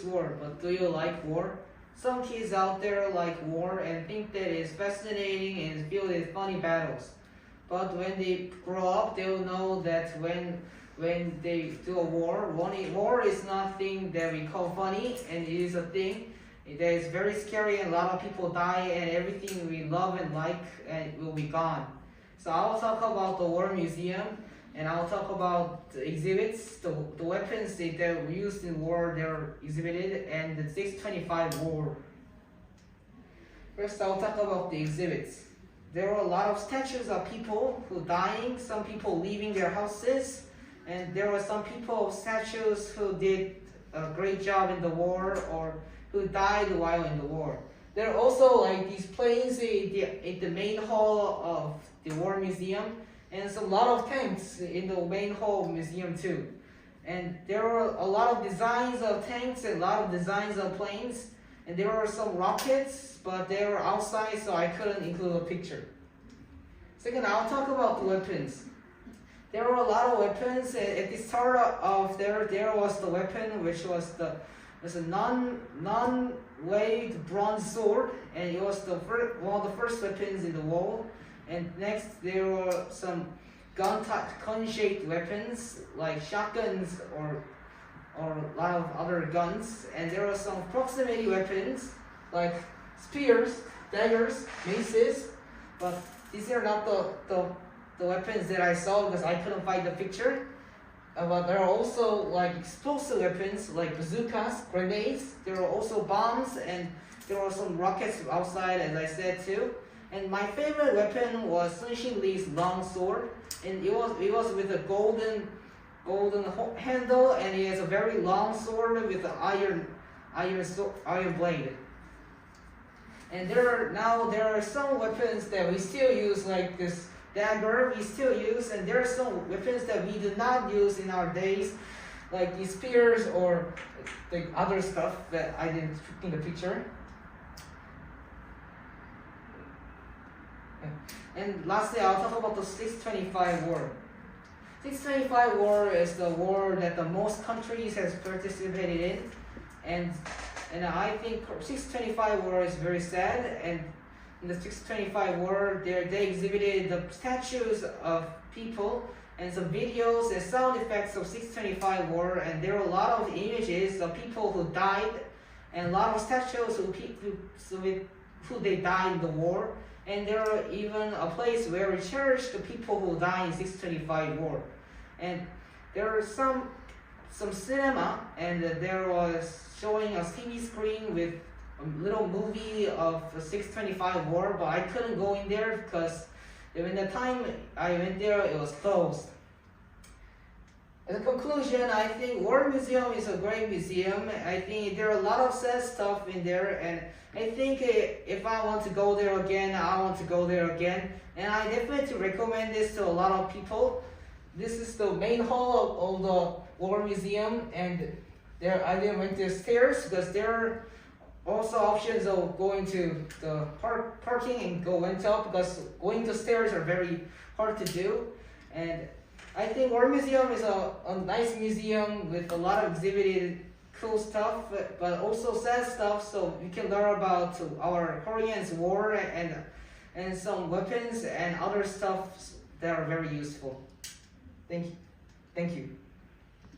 war, but do you like war? Some kids out there like war and think that it's fascinating and filled with funny battles. But when they grow up, they'll know that when they do a war is nothing that we call funny, and it is a thing that is very scary, and a lot of people die, and everything we love and like and will be gone. So I'll talk about the War Museum, and I'll talk about the exhibits, the weapons that were used in war that were exhibited, and the 625 war. First, I'll talk about the exhibits. There were a lot of statues of people who dying, some people leaving their houses, and there were some people, statues who did a great job in the war or who died while in the war. There are also like these planes in the main hall of the War Museum, and a lot of tanks in the main hall museum too. And there were a lot of designs of tanks and a lot of designs of planes, and there were some rockets, but they were outside, so I couldn't include a picture. Second, I'll talk about the weapons. There were a lot of weapons. At the start of there was the weapon which was a non-weighted bronze sword, and it was one of the first weapons in the world. And next there were some gun-shaped weapons like shotguns or a lot of other guns, and there were some proximity weapons like spears, daggers, maces, but these are not the weapons that I saw because I couldn't find the picture. But there are also like explosive weapons like bazookas, grenades. There are also bombs, and there were some rockets outside, as I said too. And my favorite weapon was Sun Xin Li's long sword, and it was with a golden handle, and it has a very long sword with an iron blade. And there are some weapons that we still use, like this dagger we still use, and there are some weapons that we do not use in our days, like these spears or the other stuff that I didn't put in the picture. And lastly, I'll talk about the 625 war. 625 war is the war that the most countries has participated in, and I think 625 war is very sad. And in the 625 war, they exhibited the statues of people and some videos and sound effects of 625 war, and there were a lot of images of people who died and a lot of statues who they died in the war. And there were even a place where we cherish the people who died in 625 war. And there were some cinema, and there was showing a TV screen with a little movie of the 625 war, but I couldn't go in there because when the time I went there, it was closed. As a conclusion, I think War Museum is a great museum. I think there are a lot of sad stuff in there, and I think if I want to go there again, I want to go there again. And I definitely recommend this to a lot of people. This is the main hall of the War Museum, and I didn't went the stairs because there are also options of going to the parking and went up, because going to stairs are very hard to do. And I think War Museum is a nice museum with a lot of exhibited cool stuff, but also sad stuff, so you can learn about our Koreans war and some weapons and other stuff that are very useful. Thank you.